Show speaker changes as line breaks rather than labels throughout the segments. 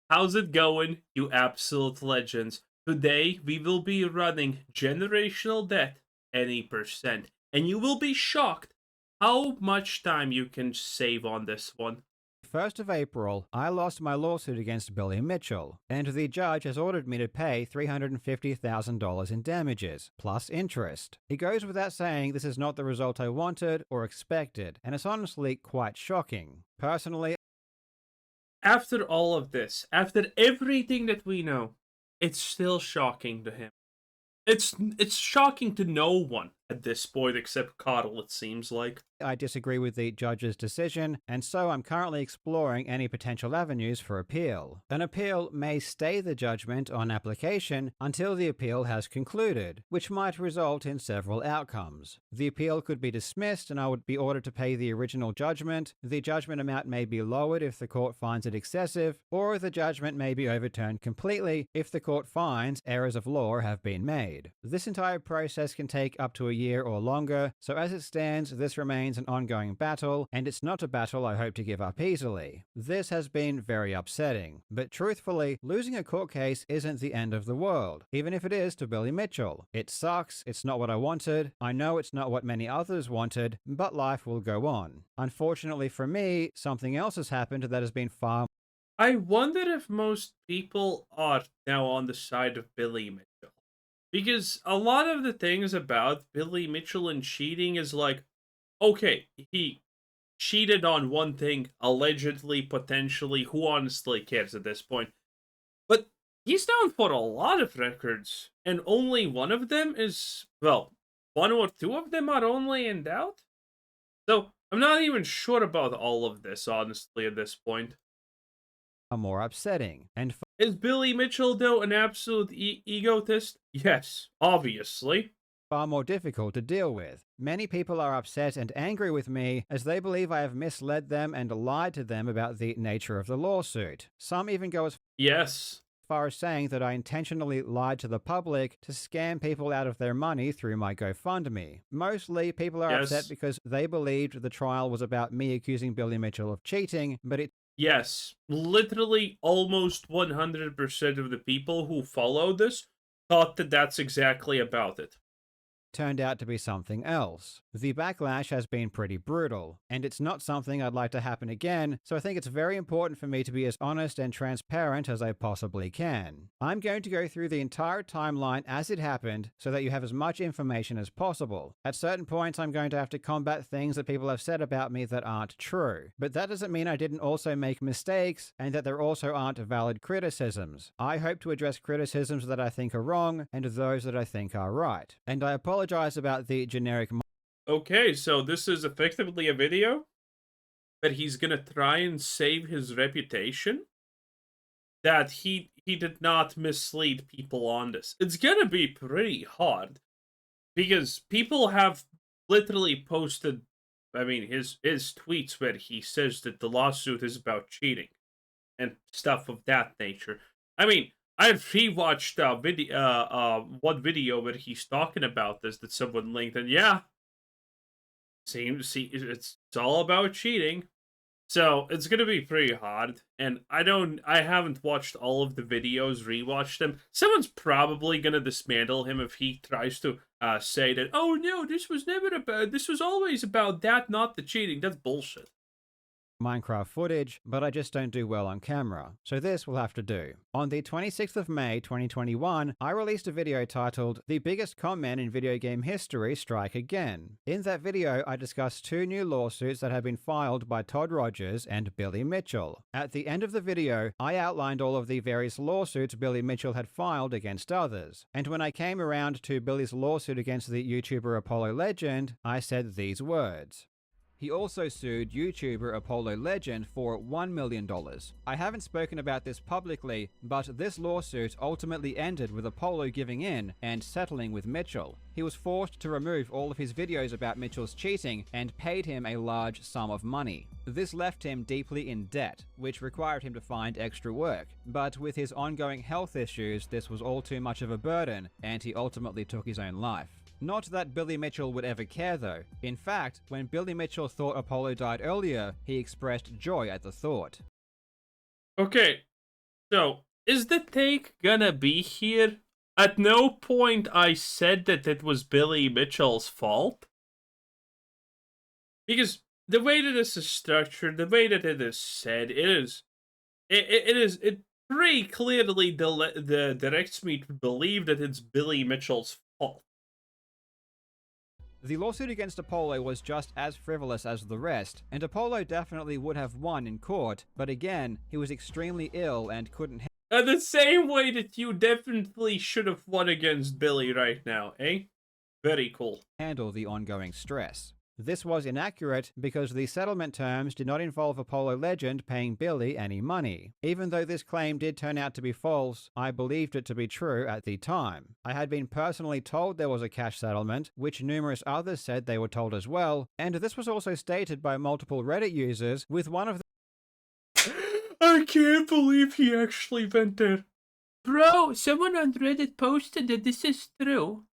How's it going, you absolute legends? Today, we will be running generational debt any percent, and you will be shocked how much time you can save on this one.
1st of April, I lost my lawsuit against Billy Mitchell, and the judge has ordered me to pay $350,000 in damages, plus interest. It goes without saying this is not the result I wanted or expected, and it's honestly quite shocking. Personally,
After all of this, after everything that we know, it's still shocking to him. It's shocking to no one at this point except Carl, it seems like.
I disagree with the judge's decision, and so I'm currently exploring any potential avenues for appeal. An appeal may stay the judgment on application until the appeal has concluded, which might result in several outcomes. The appeal could be dismissed and I would be ordered to pay the original judgment. The judgment amount may be lowered if the court finds it excessive, or the judgment may be overturned completely if the court finds errors of law have been made. This entire process can take up to a year or longer, so as it stands, this remains an ongoing battle, and it's not a battle I hope to give up easily. This has been very upsetting, but truthfully, losing a court case isn't the end of the world, even if it is to Billy Mitchell. It sucks, it's not what I wanted, I know it's not what many others wanted, but life will go on. Unfortunately for me, something else has happened that has been far.
I wonder if most people are now on the side of Billy Mitchell. Because a lot of the things about Billy Mitchell and cheating is like, okay, he cheated on one thing, allegedly, potentially, who honestly cares at this point? But he's down for a lot of records, and only one of them is, well, one or two of them are only in doubt? So, I'm not even sure about all of this, honestly, at this point.
More upsetting, and
Is Billy Mitchell, though, an absolute egotist? Yes, obviously.
far more difficult to deal with. Many people are upset and angry with me as they believe I have misled them and lied to them about the nature of the lawsuit. Some even go as
Yes.
far as saying that I intentionally lied to the public to scam people out of their money through my GoFundMe. Mostly, people are upset
Yes.
because they believed the trial was about me accusing Billy Mitchell of cheating, but it
Yes. Literally almost 100% of the people who followed this thought that that's exactly about it.
turned out to be something else. The backlash has been pretty brutal, and it's not something I'd like to happen again, so I think it's very important for me to be as honest and transparent as I possibly can. I'm going to go through the entire timeline as it happened so that you have as much information as possible. At certain points, I'm going to have to combat things that people have said about me that aren't true, but that doesn't mean I didn't also make mistakes and that there also aren't valid criticisms. I hope to address criticisms that I think are wrong and those that I think are right. And I apologize about the generic.
Okay, so this is effectively a video that he's gonna try and save his reputation. That he did not mislead people on this. It's gonna be pretty hard because people have literally posted, I mean, his tweets where he says that the lawsuit is about cheating and stuff of that nature. I mean, I've rewatched one video where he's talking about this that someone linked, and yeah, see, it's all about cheating. So it's gonna be pretty hard, and I haven't watched all of the videos, rewatched them. Someone's probably gonna dismantle him if he tries to say that, oh no, this was never about, this was always about that, not the cheating. That's bullshit.
Minecraft footage, but I just don't do well on camera, so this will have to do. On the 26th of May 2021, I released a video titled "The Biggest Con in Video Game History Strike Again." In that video, I discussed two new lawsuits that had been filed by Todd Rogers and Billy Mitchell. At the end of the video, I outlined all of the various lawsuits Billy Mitchell had filed against others, and when I came around to Billy's lawsuit against the YouTuber Apollo Legend, I said these words. He also sued YouTuber Apollo Legend for $1 million. I haven't spoken about this publicly, but this lawsuit ultimately ended with Apollo giving in and settling with Mitchell. He was forced to remove all of his videos about Mitchell's cheating and paid him a large sum of money. This left him deeply in debt, which required him to find extra work. But with his ongoing health issues, this was all too much of a burden, and he ultimately took his own life. Not that Billy Mitchell would ever care though. In fact, when Billy Mitchell thought Apollo died earlier, he expressed joy at the thought.
Okay, So, is the take gonna be here? At no point I said that it was Billy Mitchell's fault. Because the way that this is structured, the way that it is said, it pretty clearly directs me to believe that it's Billy Mitchell's fault.
The lawsuit against Apollo was just as frivolous as the rest, and Apollo definitely would have won in court, but again, he was extremely ill and couldn't
The same way that you definitely should have won against Billy right now, eh? Very cool.
handle the ongoing stress. This was inaccurate because the settlement terms did not involve Apollo Legend paying Billy any money. Even though this claim did turn out to be false, I believed it to be true at the time. I had been personally told there was a cash settlement, which numerous others said they were told as well, and this was also stated by multiple Reddit users, with one of
I can't believe he actually went there. Bro, someone on Reddit posted that this is true.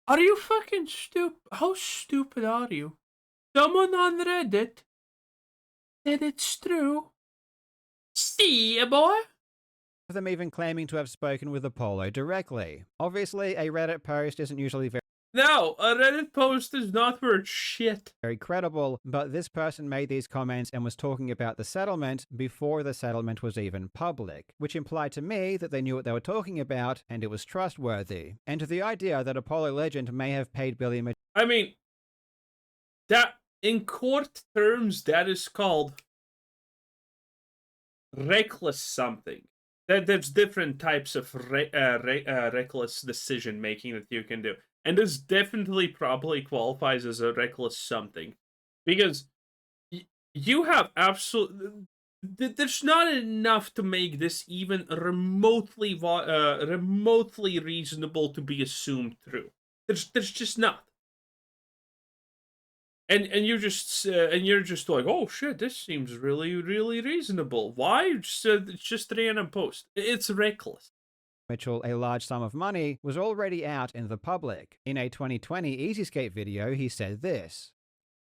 Are you fucking stupid? How stupid are you? Someone on Reddit said it's true. See, boy?
them even claiming to have spoken with Apollo directly. Obviously, a Reddit post isn't usually
No, a Reddit post is not worth shit.
very credible, but this person made these comments and was talking about the settlement before the settlement was even public, which implied to me that they knew what they were talking about and it was trustworthy. And the idea that Apollo Legend may have paid Billy Mitchell
I mean, that in court terms, that is called reckless something. There's different types of reckless decision making that you can do, and this definitely probably qualifies as a reckless something, because you have absolute. There's not enough to make this even remotely remotely reasonable to be assumed true. There's just not. And you're just like, oh shit, this seems really reasonable. Why? It's just a random post. It's reckless.
Mitchell a large sum of money was already out in the public. In a 2020 Easyscape video, he said this.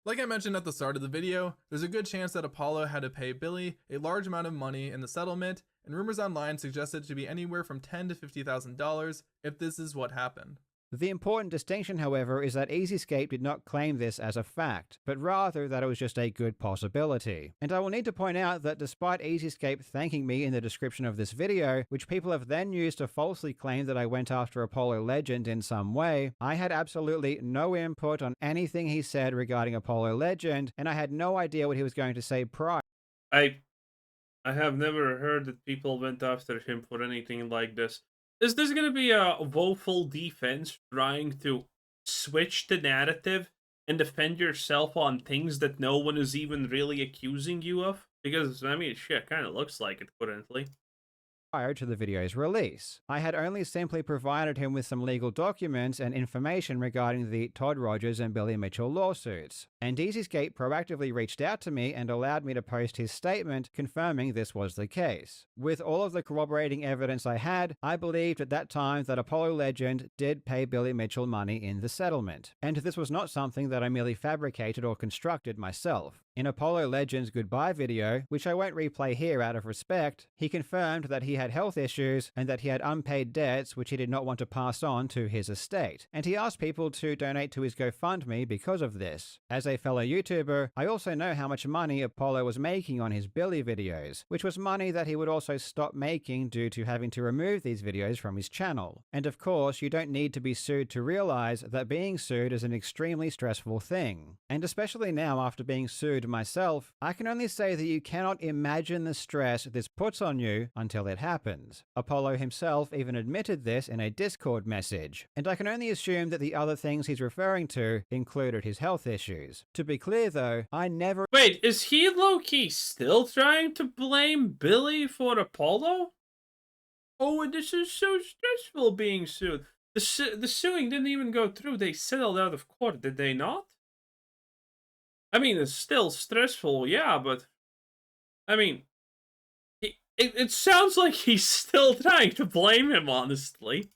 Like I mentioned at the start of the video, there's a good chance that Apollo had to pay Billy a large amount of money in the settlement, and rumors online suggest it to be anywhere from $10,000 to $50,000 if this is what happened.
The important distinction, however, is that Easyscape did not claim this as a fact, but rather that it was just a good possibility. And I will need to point out that despite Easyscape thanking me in the description of this video, which people have then used to falsely claim that I went after Apollo Legend in some way, I had absolutely no input on anything he said regarding Apollo Legend, and I had no idea what he was going to say prior.
I have never heard that people went after him for anything like this. Is this going to be a woeful defense trying to switch the narrative and defend yourself on things that no one is even really accusing you of? Because, I mean, shit, kind of looks like it currently.
Prior to the video's release. I had only simply provided him with some legal documents and information regarding the Todd Rogers and Billy Mitchell lawsuits, and Easyscape proactively reached out to me and allowed me to post his statement confirming this was the case. With all of the corroborating evidence I had, I believed at that time that Apollo Legend did pay Billy Mitchell money in the settlement, and this was not something that I merely fabricated or constructed myself. In Apollo Legend's goodbye video, which I won't replay here out of respect, he confirmed that he had health issues and that he had unpaid debts which he did not want to pass on to his estate, and he asked people to donate to his GoFundMe because of this. As a fellow YouTuber, I also know how much money Apollo was making on his Billy videos, which was money that he would also stop making due to having to remove these videos from his channel. And of course, you don't need to be sued to realize that being sued is an extremely stressful thing. And especially now after being sued myself, I can only say that you cannot imagine the stress this puts on you until it happens. Apollo himself even admitted this in a Discord message, and I can only assume that the other things he's referring to included his health issues. To be clear though, I never—
Wait, is he low-key still trying to blame Billy for Apollo? Oh, this is so stressful being sued. The suing didn't even go through. They settled out of court, did they not? I mean, it's still stressful, yeah, but I mean, it sounds like he's still trying to blame him, honestly.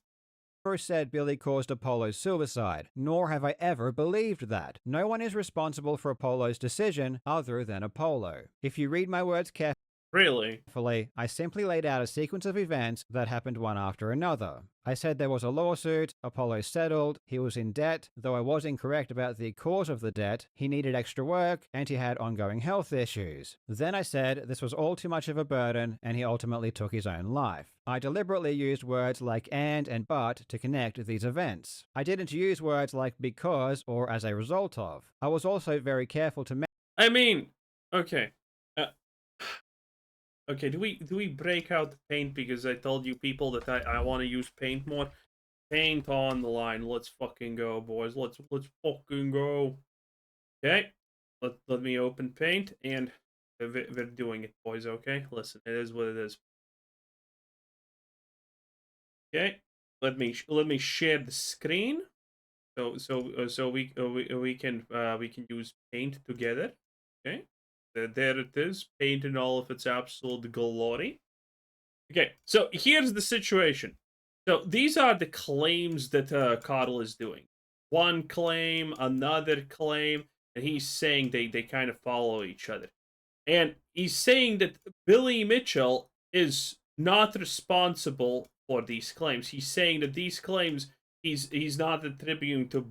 never said Billy caused Apollo's suicide, nor have I ever believed that. No one is responsible for Apollo's decision other than Apollo. If you read my words carefully,
Really?
Carefully, I simply laid out a sequence of events that happened one after another. I said there was a lawsuit, Apollo settled, he was in debt, though I was incorrect about the cause of the debt, he needed extra work, and he had ongoing health issues. Then I said this was all too much of a burden, and he ultimately took his own life. I deliberately used words like and but to connect these events. I didn't use words like because or as a result of. I was also very careful to
I mean, okay. Uh, okay, do we break out the paint because I told you people that I want to use paint more? Paint on the line. Let's fucking go, boys. Let's fucking go. Okay. Let me open paint and we're doing it, boys, okay? Listen, it is what it is. Okay. Let me share the screen. So we can use paint together. Okay. There it is. Paint in all of its absolute glory. Okay, so here's the situation. So these are the claims that Karl is doing. One claim, another claim, and he's saying they kind of follow each other. And he's saying that Billy Mitchell is not responsible for these claims. He's saying that these claims he's not attributing to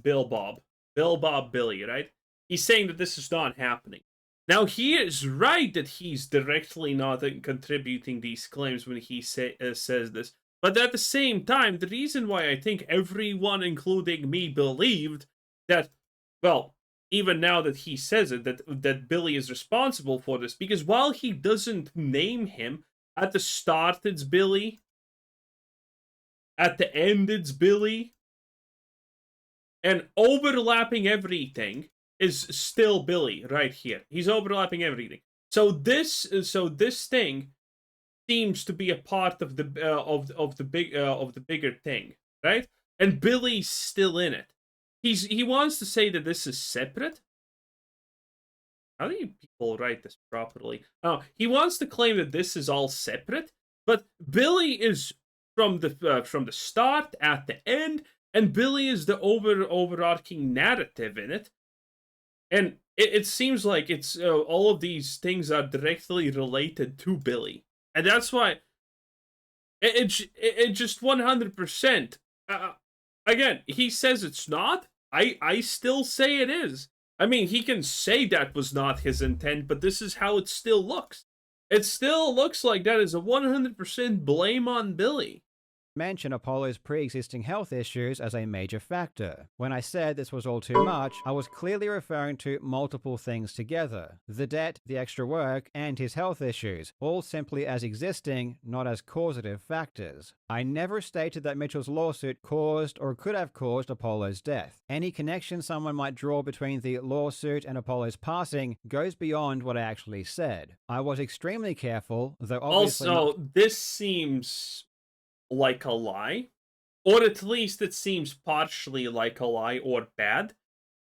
Bill Bob Billy, right? He's saying that this is not happening. Now he is right that he's directly not contributing these claims when he says this. But at the same time, the reason why I think everyone, including me, believed that, well, even now that he says it, that Billy is responsible for this, because while he doesn't name him, at the start it's Billy, at the end it's Billy, and overlapping everything is still Billy right here. He's overlapping everything. So this thing seems to be a part of the bigger thing, right? And Billy's still in it. He wants to say that this is separate. How do you people write this properly? Oh, he wants to claim that this is all separate, but Billy is from the start at the end, and Billy is the overarching narrative in it. And it seems like it's all of these things are directly related to Billy, and that's why it just 100%. Again, he says it's not. I still say it is. I mean, he can say that was not his intent, but this is how it still looks. It still looks like that is a 100% blame on Billy.
mention Apollo's pre-existing health issues as a major factor. When I said this was all too much, I was clearly referring to multiple things together. The debt, the extra work, and his health issues, all simply as existing, not as causative factors. I never stated that Mitchell's lawsuit caused or could have caused Apollo's death. Any connection someone might draw between the lawsuit and Apollo's passing goes beyond what I actually said. I was extremely careful, though obviously
Also, this seems like a lie, or at least it seems partially like a lie or bad,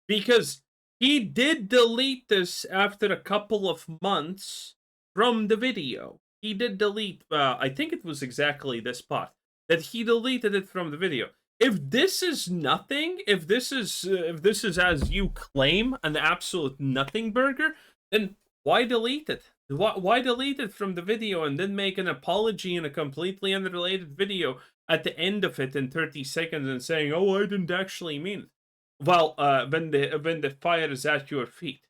because he did delete this after a couple of months from the video. He did delete, I think it was exactly this part, that he deleted it from the video. If this is nothing, if this is as you claim, an absolute nothing burger, then why delete it? Why delete it from the video and then make an apology in a completely unrelated video at the end of it in 30 seconds and saying, "Oh, I didn't actually mean it." Well, when the fire is at your feet.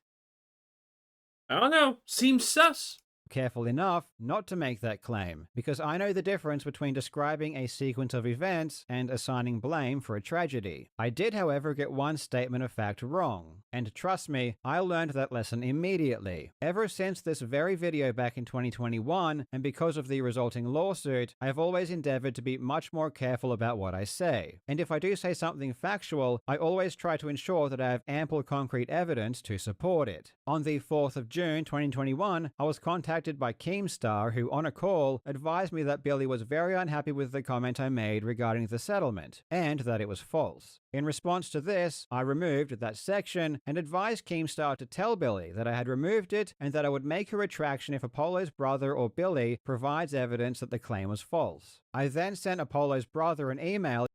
I don't know. Seems sus.
careful enough not to make that claim, because I know the difference between describing a sequence of events and assigning blame for a tragedy. I did, however, get one statement of fact wrong, and trust me, I learned that lesson immediately. Ever since this very video back in 2021, and because of the resulting lawsuit, I have always endeavored to be much more careful about what I say. And if I do say something factual, I always try to ensure that I have ample concrete evidence to support it. On the 4th of June 2021, I was contacted by Keemstar, who on a call advised me that Billy was very unhappy with the comment I made regarding the settlement, and that it was false. In response to this, I removed that section and advised Keemstar to tell Billy that I had removed it and that I would make a retraction if Apollo's brother or Billy provides evidence that the claim was false. I then sent Apollo's brother an email.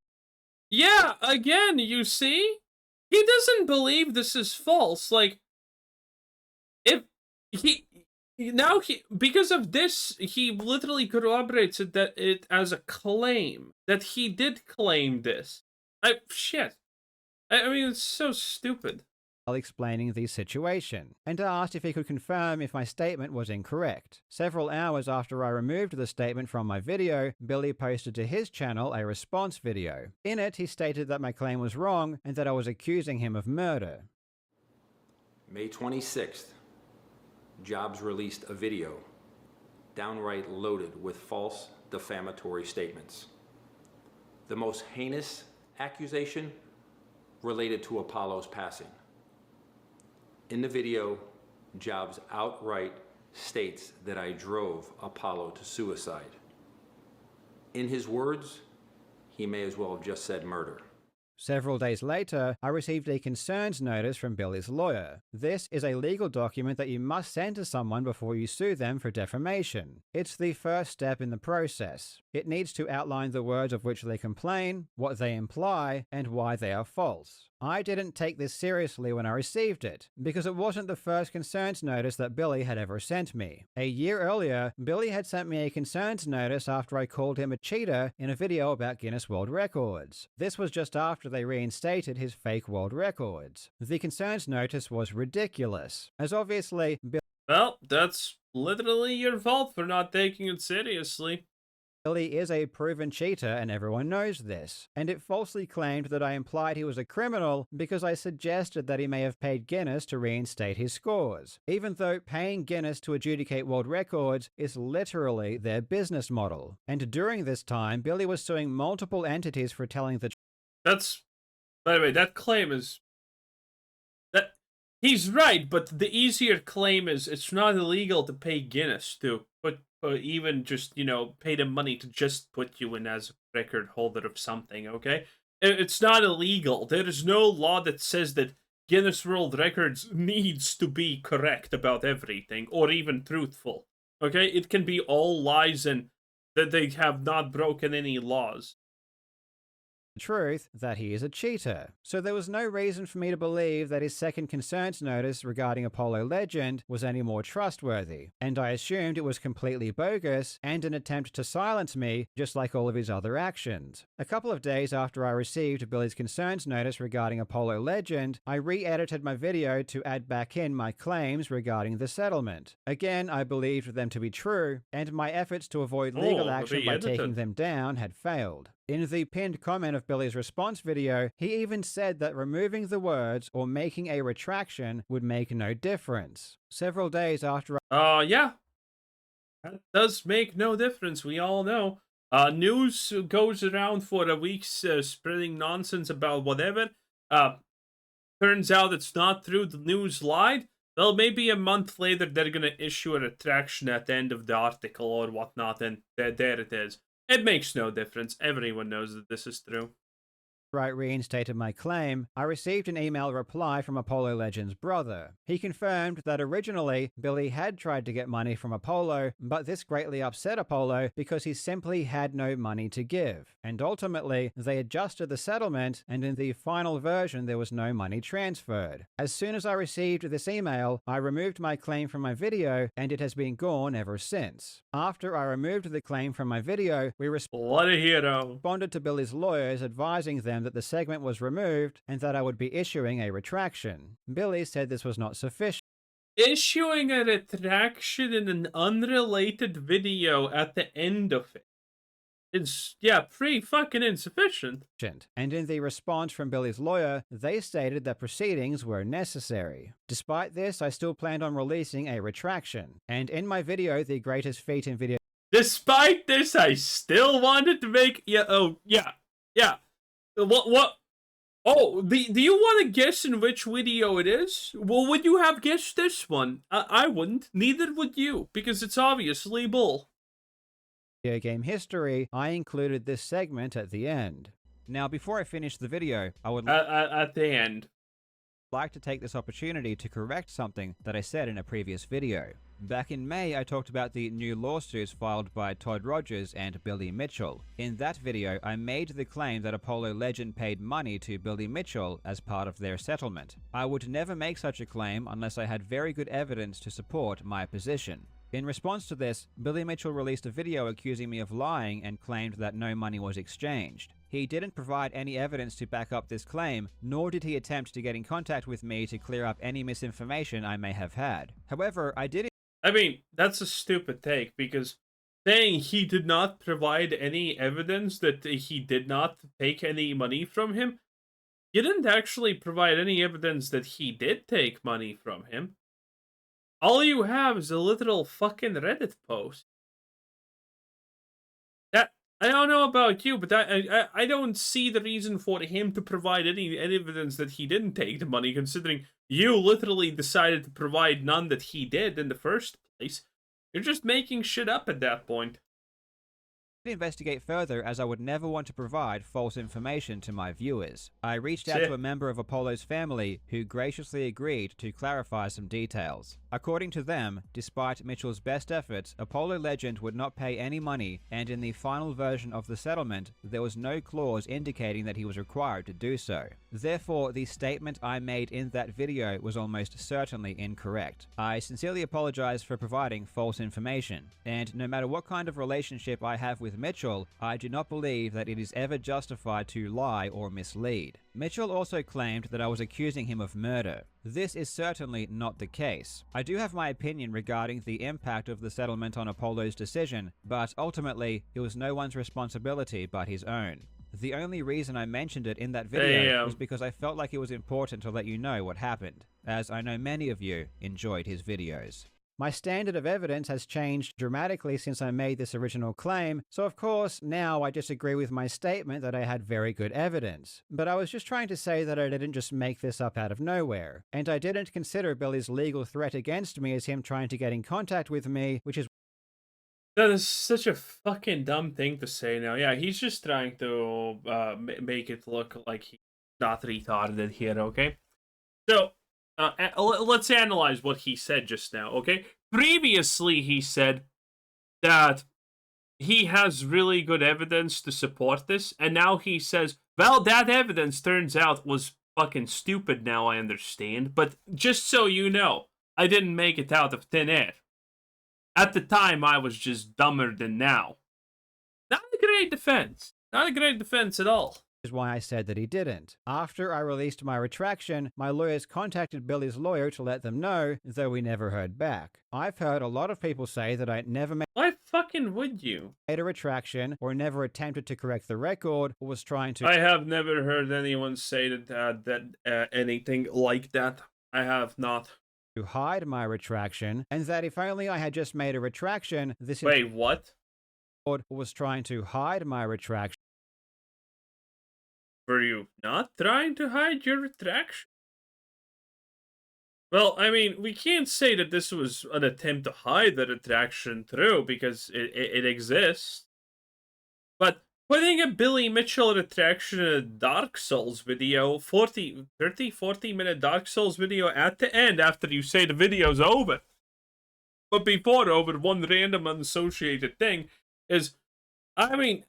Yeah, again, you see? He doesn't believe this is false. Like, if now because of this, he literally corroborates it as a claim that he did claim this. Shit. I mean, it's so stupid.
While explaining the situation, and asked if he could confirm if my statement was incorrect. Several hours after I removed the statement from my video, Billy posted to his channel a response video. In it, he stated that my claim was wrong and that I was accusing him of murder.
May 26th, Jobs released a video downright loaded with false defamatory statements. The most heinous accusation related to Apollo's passing. In the video, Jobs outright states that I drove Apollo to suicide. In his words, he may as well have just said murder.
Several days later, I received a concerns notice from Billy's lawyer. This is a legal document that you must send to someone before you sue them for defamation. It's the first step in the process. It needs to outline the words of which they complain, what they imply, and why they are false. I didn't take this seriously when I received it, because it wasn't the first concerns notice that Billy had ever sent me. A year earlier, Billy had sent me a concerns notice after I called him a cheater in a video about Guinness World Records. This was just after they reinstated his fake world records. The concerns notice was ridiculous, as obviously
Well, that's literally your fault for not taking it seriously.
Billy is a proven cheater and everyone knows this, and it falsely claimed that I implied he was a criminal because I suggested that he may have paid Guinness to reinstate his scores, even though paying Guinness to adjudicate world records is literally their business model. And during this time, Billy was suing multiple entities for telling the
That's, by the way, that claim is... He's right, but the easier claim is it's not illegal to pay Guinness to put, or even just, pay them money to just put you in as a record holder of something, okay? It's not illegal. There is no law that says that Guinness World Records needs to be correct about everything, or even truthful, okay? It can be all lies and that they have not broken any laws.
truth that he is a cheater. So there was no reason for me to believe that his second concerns notice regarding Apollo Legend was any more trustworthy, and I assumed it was completely bogus and an attempt to silence me, just like all of his other actions. A couple of days after I received Billy's concerns notice regarding Apollo Legend, I re-edited my video to add back in my claims regarding the settlement. Again, I believed them to be true, and my efforts to avoid legal action by taking them down had failed. In the pinned comment of Billy's response video, he even said that removing the words or making a retraction would make no difference. Several days after
yeah. That does make no difference, we all know. News goes around for a week spreading nonsense about whatever. Turns out it's not true, the news lied. Well, maybe a month later they're gonna issue a retraction at the end of the article or whatnot, and there it is. It makes no difference. Everyone knows that this is true.
I reinstated my claim, I received an email reply from Apollo Legend's brother. He confirmed that originally Billy had tried to get money from Apollo, but this greatly upset Apollo because he simply had no money to give. And ultimately, they adjusted the settlement, and in the final version there was no money transferred. As soon as I received this email, I removed my claim from my video, and it has been gone ever since. After I removed the claim from my video, we
what a hero.
responded to Billy's lawyers advising them that the segment was removed and that I would be issuing a retraction. Billy said this was not sufficient.
Issuing a retraction in an unrelated video at the end of it is, pretty fucking insufficient.
And in the response from Billy's lawyer, they stated that proceedings were necessary. Despite this, I still planned on releasing a retraction. And in my video, The Greatest Feat in Video...
Despite this, I still wanted to make... What? Oh, do you want to guess in which video it is? Well, would you have guessed this one? I wouldn't. Neither would you, because it's obviously bull.
Video game history, I included this segment at the end. Now, before I finish the video, I would
at the end
like to take this opportunity to correct something that I said in a previous video. Back in May, I talked about the new lawsuits filed by Todd Rogers and Billy Mitchell. In that video, I made the claim that Apollo Legend paid money to Billy Mitchell as part of their settlement. I would never make such a claim unless I had very good evidence to support my position. In response to this, Billy Mitchell released a video accusing me of lying and claimed that no money was exchanged. He didn't provide any evidence to back up this claim, nor did he attempt to get in contact with me to clear up any misinformation I may have had. However,
I mean, that's a stupid take, because saying he did not provide any evidence that he did not take any money from him, you didn't actually provide any evidence that he did take money from him. All you have is a literal fucking Reddit post. That, I don't know about you, but I don't see the reason for him to provide any evidence that he didn't take the money, considering you literally decided to provide none that he did in the first place. You're just making shit up at that point.
investigate further, as I would never want to provide false information to my viewers. I reached out to a member of Apollo's family who graciously agreed to clarify some details. According to them, despite Mitchell's best efforts, Apollo Legend would not pay any money, and in the final version of the settlement, there was no clause indicating that he was required to do so. Therefore, the statement I made in that video was almost certainly incorrect. I sincerely apologize for providing false information, and no matter what kind of relationship I have with Mitchell, I do not believe that it is ever justified to lie or mislead. Mitchell also claimed that I was accusing him of murder. This is certainly not the case. I do have my opinion regarding the impact of the settlement on Apollo's decision, but ultimately, it was no one's responsibility but his own. The only reason I mentioned it in that video was because I felt like it was important to let you know what happened, as I know many of you enjoyed his videos. My standard of evidence has changed dramatically since I made this original claim, so of course, now I disagree with my statement that I had very good evidence. But I was just trying to say that I didn't just make this up out of nowhere, and I didn't consider Billy's legal threat against me as him trying to get in contact with me, which is
That is such a fucking dumb thing to say now. Yeah, he's just trying to make it look like he's not retarded here, okay? So, let's analyze what he said just now, okay? Previously, he said that he has really good evidence to support this, and now he says, well, that evidence turns out was fucking stupid now, I understand, but just so you know, I didn't make it out of thin air. At the time, I was just dumber than now. Not a great defense. Not a great defense at all.
why I said that he didn't. After I released my retraction, my lawyers contacted Billy's lawyer to let them know, though we never heard back. I've heard a lot of people say that I never
Why fucking would you?
made a retraction, or never attempted to correct the record, or was trying to
I have never heard anyone say that anything like that. I have not.
hide my retraction, and that if only I had just made a retraction, this
Wait, what?
record was trying to hide my retraction.
Were you not trying to hide your retraction? Well, I mean, we can't say that this was an attempt to hide the retraction through, because it exists. But putting a Billy Mitchell retraction in a Dark Souls video, 40 minute Dark Souls video at the end after you say the video's over, but before over one random unassociated thing, is, I mean,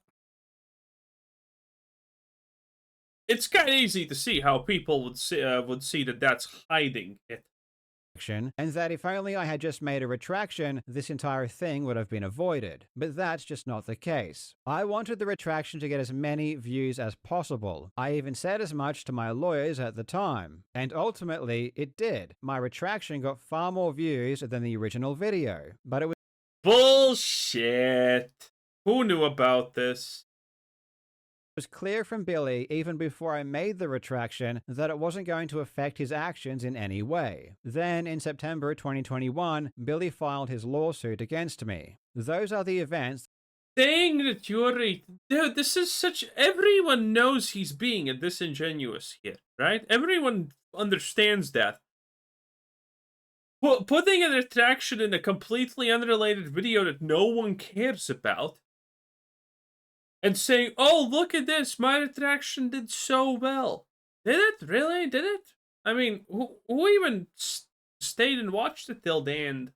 it's kind of easy to see how people would see that that's hiding it.
And that if only I had just made a retraction, this entire thing would have been avoided. But that's just not the case. I wanted the retraction to get as many views as possible. I even said as much to my lawyers at the time. And ultimately, it did. My retraction got far more views than the original video. But it was
Bullshit. Who knew about this?
clear from Billy, even before I made the retraction, that it wasn't going to affect his actions in any way. Then, in September 2021, Billy filed his lawsuit against me. Those are the events.
Saying that you're dude, this is such... Everyone knows he's being disingenuous here, right? Everyone understands that. Putting a retraction in a completely unrelated video that no one cares about, and saying, oh, look at this, my retraction did so well. Did it? Really? Did it? I mean, who even stayed and watched it till the end?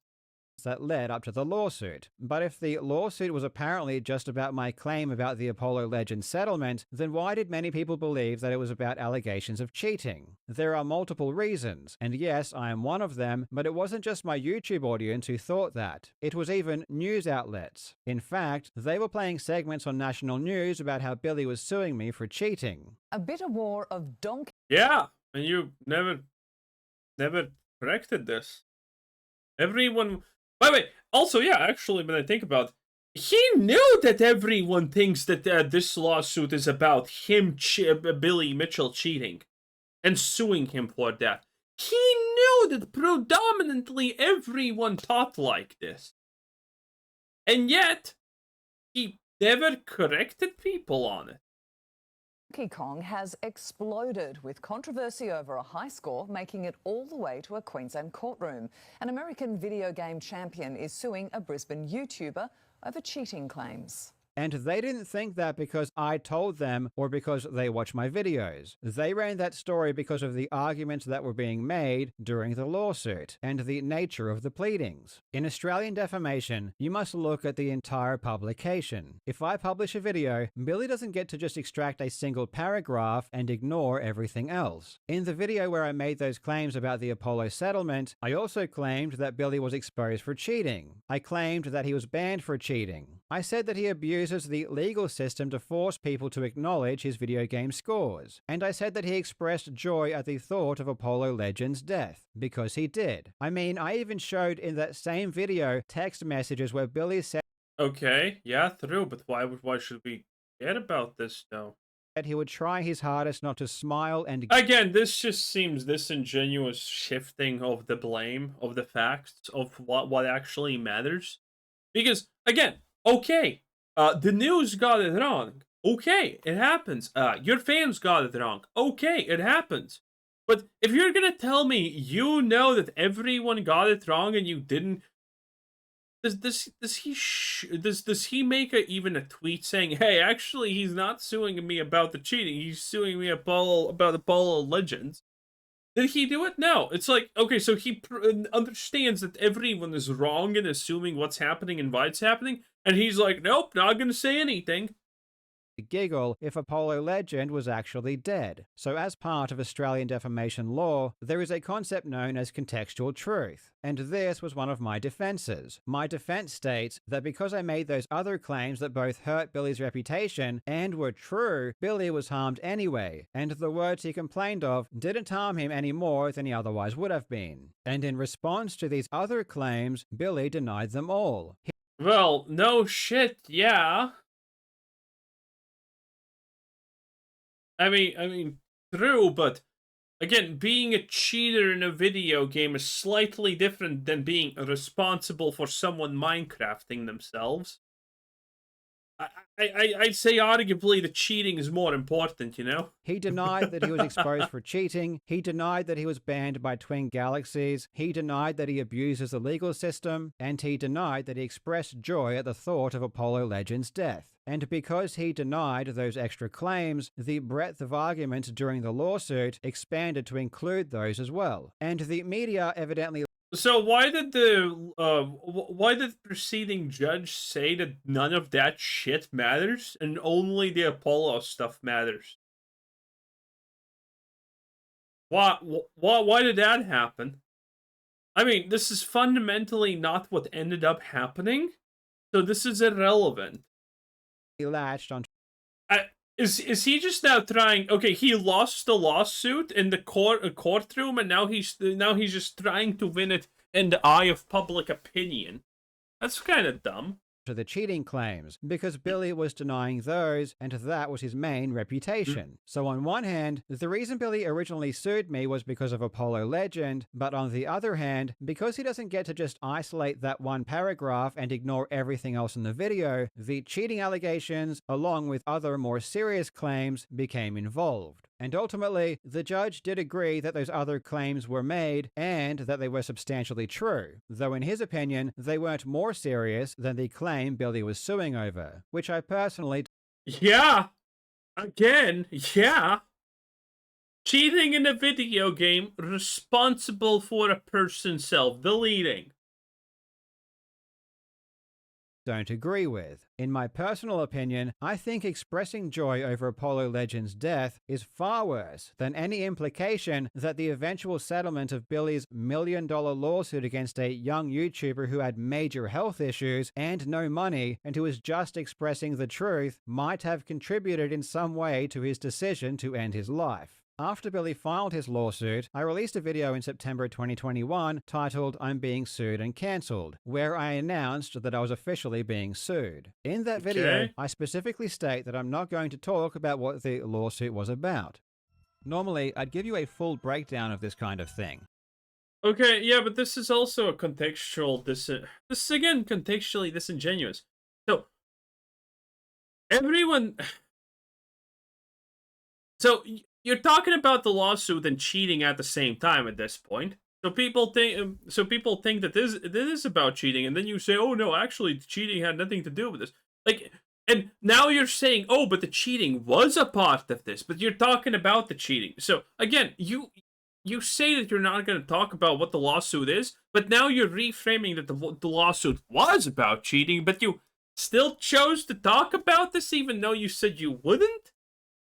that led up to the lawsuit. But if the lawsuit was apparently just about my claim about the Apollo Legends settlement, then why did many people believe that it was about allegations of cheating? There are multiple reasons, and yes, I am one of them, but it wasn't just my YouTube audience who thought that. It was even news outlets. In fact, they were playing segments on national news about how Billy was suing me for cheating.
A bitter war of donkey.
Yeah, and you never corrected this. Everyone. By the way, also, yeah, actually, when I think about it, he knew that everyone thinks that this lawsuit is about him, Billy Mitchell, cheating and suing him for that. He knew that predominantly everyone thought like this. And yet, he never corrected people on it.
Donkey Kong has exploded with controversy over a high score, making it all the way to a Queensland courtroom. An American video game champion is suing a Brisbane YouTuber over cheating claims.
And they didn't think that because I told them or because they watch my videos. They ran that story because of the arguments that were being made during the lawsuit and the nature of the pleadings. In Australian defamation, you must look at the entire publication. If I publish a video, Billy doesn't get to just extract a single paragraph and ignore everything else. In the video where I made those claims about the Apollo settlement, I also claimed that Billy was exposed for cheating. I claimed that he was banned for cheating. I said that he abused the legal system to force people to acknowledge his video game scores. And I said that he expressed joy at the thought of Apollo Legends' death, because he did. I mean, I even showed in that same video text messages where Billy said
Okay, yeah, true, but why should we forget about this, though?
that he would try his hardest not to smile and...
Again, this just seems disingenuous shifting of the blame, of the facts, of what actually matters. Because, again, okay, the news got it wrong. Okay, it happens. Your fans got it wrong. Okay, it happens. But if you're gonna tell me you know that everyone got it wrong and you didn't, does he make even a tweet saying, "Hey, actually, he's not suing me about the cheating. He's suing me about Apollo Legends"? Did he do it? No. It's like, okay, so he understands that everyone is wrong in assuming what's happening and why it's happening, and he's like, nope, not gonna say anything.
Giggle if Apollo Legend was actually dead. So as part of Australian defamation law, there is a concept known as contextual truth. And this was one of my defenses. My defense states that because I made those other claims that both hurt Billy's reputation and were true, Billy was harmed anyway, and the words he complained of didn't harm him any more than he otherwise would have been. And in response to these other claims, Billy denied them all.
Well, no shit, yeah. I mean, true, but again, being a cheater in a video game is slightly different than being responsible for someone Minecrafting themselves. I'd say arguably the cheating is more important, you know?
He denied that he was exposed for cheating. He denied that he was banned by Twin Galaxies. He denied that he abuses the legal system. And he denied that he expressed joy at the thought of Apollo Legends' death. And because he denied those extra claims, the breadth of argument during the lawsuit expanded to include those as well. And the media evidently...
So why did the preceding judge say that none of that shit matters and only the Apollo stuff matters? Why did that happen? I mean, this is fundamentally not what ended up happening, so this is irrelevant.
He latched on...
Is he just now trying? Okay, he lost the lawsuit in the courtroom, and now he's just trying to win it in the eye of public opinion. That's kind of dumb.
To the cheating claims, because Billy was denying those, and that was his main reputation. So on one hand, the reason Billy originally sued me was because of Apollo Legend, but on the other hand, because he doesn't get to just isolate that one paragraph and ignore everything else in the video, the cheating allegations, along with other more serious claims, became involved. And ultimately, the judge did agree that those other claims were made and that they were substantially true, though in his opinion, they weren't more serious than the claim Billy was suing over, which I personally...
Yeah! Again, yeah! Cheating in a video game, responsible for a person self-deleting.
don't agree with. In my personal opinion, I think expressing joy over Apollo Legends' death is far worse than any implication that the eventual settlement of Billy's $1 million lawsuit against a young YouTuber who had major health issues and no money and who was just expressing the truth might have contributed in some way to his decision to end his life. After Billy filed his lawsuit, I released a video in September 2021 titled I'm Being Sued and Cancelled, where I announced that I was officially being sued. In that video, I specifically state that I'm not going to talk about what the lawsuit was about. Normally, I'd give you a full breakdown of this kind of thing.
Okay, yeah, but this is also a contextual this is again contextually disingenuous. So everyone so you're talking about the lawsuit and cheating at the same time at this point. So people think that this is about cheating, and then you say, "Oh no, actually, cheating had nothing to do with this." Like, and now you're saying, "Oh, but the cheating was a part of this." But you're talking about the cheating. So again, you say that you're not going to talk about what the lawsuit is, but now you're reframing that the lawsuit was about cheating, but you still chose to talk about this even though you said you wouldn't?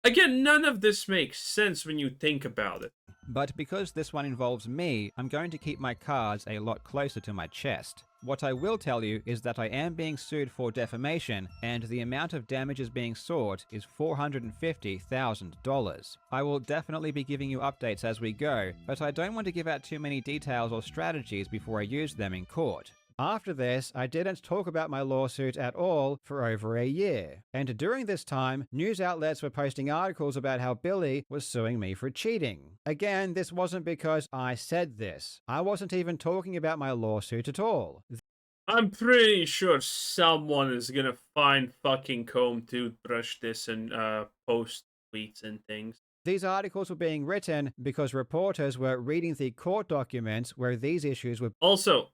Again, none of this makes sense when you think about it.
But because this one involves me, I'm going to keep my cards a lot closer to my chest. What I will tell you is that I am being sued for defamation, and the amount of damages being sought is $450,000. I will definitely be giving you updates as we go, but I don't want to give out too many details or strategies before I use them in court. After this, I didn't talk about my lawsuit at all for over a year. And during this time, news outlets were posting articles about how Billy was suing me for cheating. Again, this wasn't because I said this. I wasn't even talking about my lawsuit at all.
I'm pretty sure someone is gonna find fucking comb toothbrush this and post tweets and things.
These articles were being written because reporters were reading the court documents where these issues were.
Also,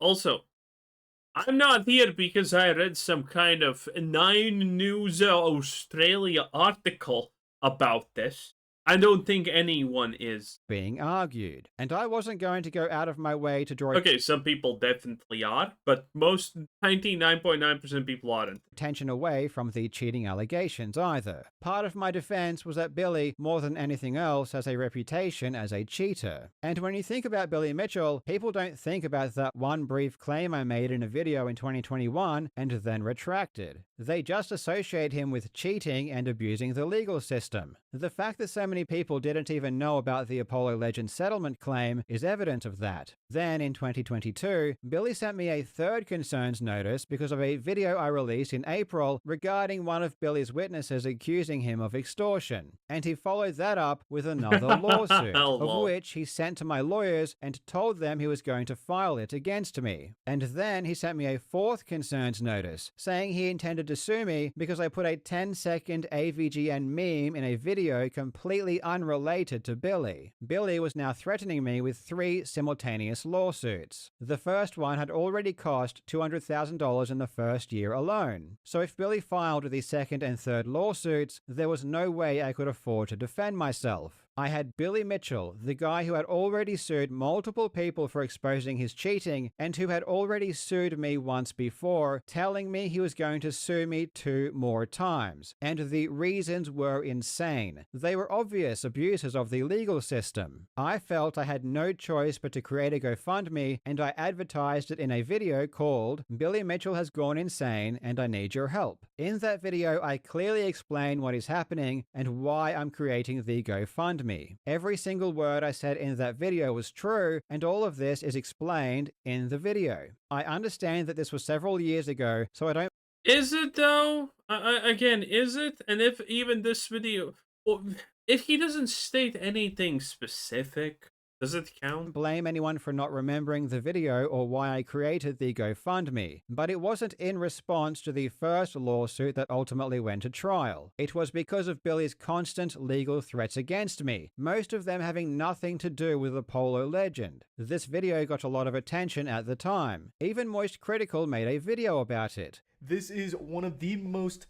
I'm not here because I read some kind of 9 News Australia article about this. I don't think anyone is
being argued, and I wasn't going to go out of my way to draw.
Okay, some people definitely are, but most 99.9% people aren't.
Attention away from the cheating allegations either. Part of my defense was that Billy, more than anything else, has a reputation as a cheater. And when you think about Billy Mitchell, people don't think about that one brief claim I made in a video in 2021 and then retracted. They just associate him with cheating and abusing the legal system. The fact that so many people didn't even know about the Apollo Legends settlement claim is evidence of that. Then, in 2022, Billy sent me a third concerns notice because of a video I released in April regarding one of Billy's witnesses accusing him of extortion. And he followed that up with another lawsuit, of which he sent to my lawyers and told them he was going to file it against me. And then he sent me a fourth concerns notice, saying he intended to sue me because I put a 10-second AVGN meme in a video completely unrelated to Billy. Billy was now threatening me with 3 simultaneous lawsuits. The first one had already cost $200,000 in the first year alone. So if Billy filed the second and third lawsuits, there was no way I could afford to defend myself. I had Billy Mitchell, the guy who had already sued multiple people for exposing his cheating and who had already sued me once before, telling me he was going to sue me 2 more times. And the reasons were insane. They were obvious abuses of the legal system. I felt I had no choice but to create a GoFundMe, and I advertised it in a video called Billy Mitchell Has Gone Insane and I Need Your Help. In that video, I clearly explain what is happening and why I'm creating the GoFundMe. Every single word I said in that video was true, and all of this is explained in the video. I understand that this was several years ago, so I don't.
Is it though? Again, is it? And if even this video, well, if he doesn't state anything specific, does it count?
Blame anyone for not remembering the video or why I created the GoFundMe, but it wasn't in response to the first lawsuit that ultimately went to trial. It was because of Billy's constant legal threats against me, most of them having nothing to do with Apollo Legend. This video got a lot of attention at the time. Even Moist Critical made a video about it.
This is one of the most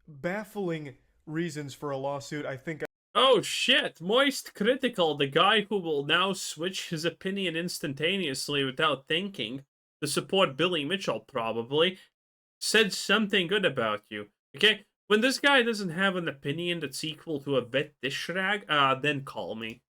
baffling reasons for a lawsuit I think.
Oh shit, Moist Critical, the guy who will now switch his opinion instantaneously without thinking to support Billy Mitchell, probably. said something good about you. Okay? When this guy doesn't have an opinion that's equal to a vet dish rag, then call me.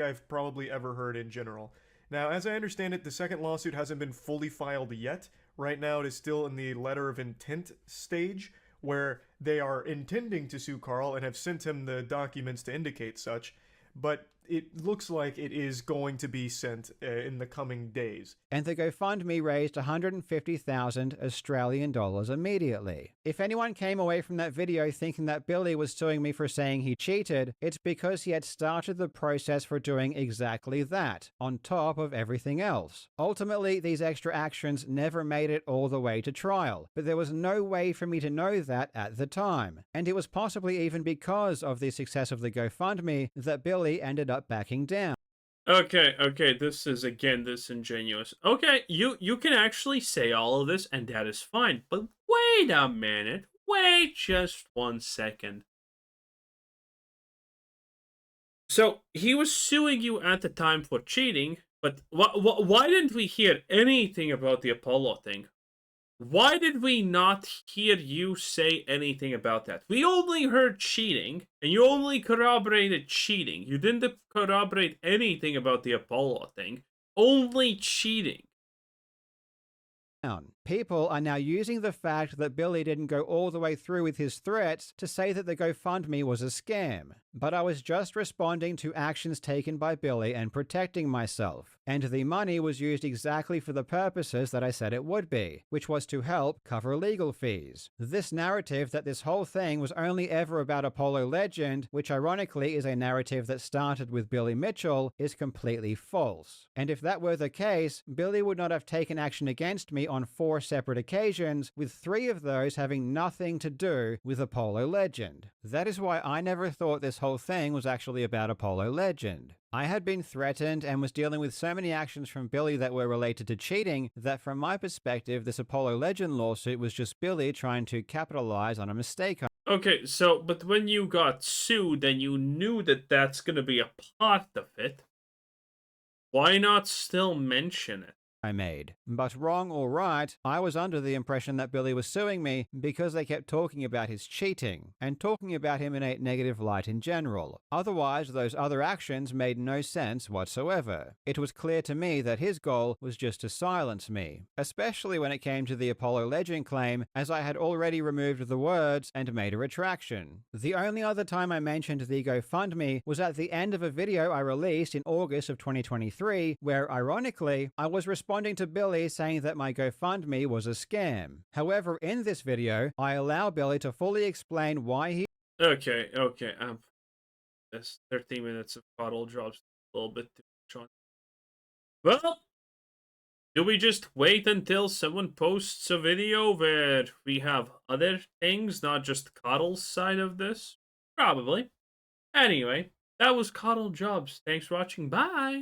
I've probably ever heard in general. Now, as I understand it, the second lawsuit hasn't been fully filed yet. Right now, it is still in the letter of intent stage, where they are intending to sue Karl and have sent him the documents to indicate such, but it looks like it is going to be sent in the coming days.
And the GoFundMe raised 150,000 Australian dollars immediately. If anyone came away from that video thinking that Billy was suing me for saying he cheated, it's because he had started the process for doing exactly that, on top of everything else. Ultimately, these extra actions never made it all the way to trial, but there was no way for me to know that at the time. And it was possibly even because of the success of the GoFundMe that Billy ended up backing down.
Okay, this is again disingenuous. Okay, you can actually say all of this, and that is fine. But wait a minute. Wait just 1 second. So he was suing you at the time for cheating, but why didn't we hear anything about the Apollo thing? Why did we not hear you say anything about that? We only heard cheating, and you only corroborated cheating. You didn't corroborate anything about the Apollo thing. Only cheating.
People are now using the fact that Billy didn't go all the way through with his threats to say that the GoFundMe was a scam. But I was just responding to actions taken by Billy and protecting myself. And the money was used exactly for the purposes that I said it would be, which was to help cover legal fees. This narrative that this whole thing was only ever about Apollo Legend, which ironically is a narrative that started with Billy Mitchell, is completely false. And if that were the case, Billy would not have taken action against me on 4 separate occasions, with 3 of those having nothing to do with Apollo Legend. That is why I never thought this whole thing was actually about Apollo Legend. I had been threatened and was dealing with so many actions from Billy that were related to cheating that from my perspective, this Apollo Legend lawsuit was just Billy trying to capitalize on a mistake.
Okay, so, but when you got sued and you knew that that's gonna be a part of it, why not still mention it?
I made. But wrong or right, I was under the impression that Billy was suing me because they kept talking about his cheating, and talking about him in a negative light in general. Otherwise, those other actions made no sense whatsoever. It was clear to me that his goal was just to silence me, especially when it came to the Apollo Legend claim, as I had already removed the words and made a retraction. The only other time I mentioned the GoFundMe was at the end of a video I released in August of 2023, where, ironically, I was responding to Billy saying that my GoFundMe was a scam. However, in this video, I allow Billy to fully explain why he...
Okay, this 13 minutes of Karl Jobst a little bit too much on. Well, do we just wait until someone posts a video where we have other things, not just Karl's side of this? Probably. Anyway, that was Karl Jobst. Thanks for watching. Bye!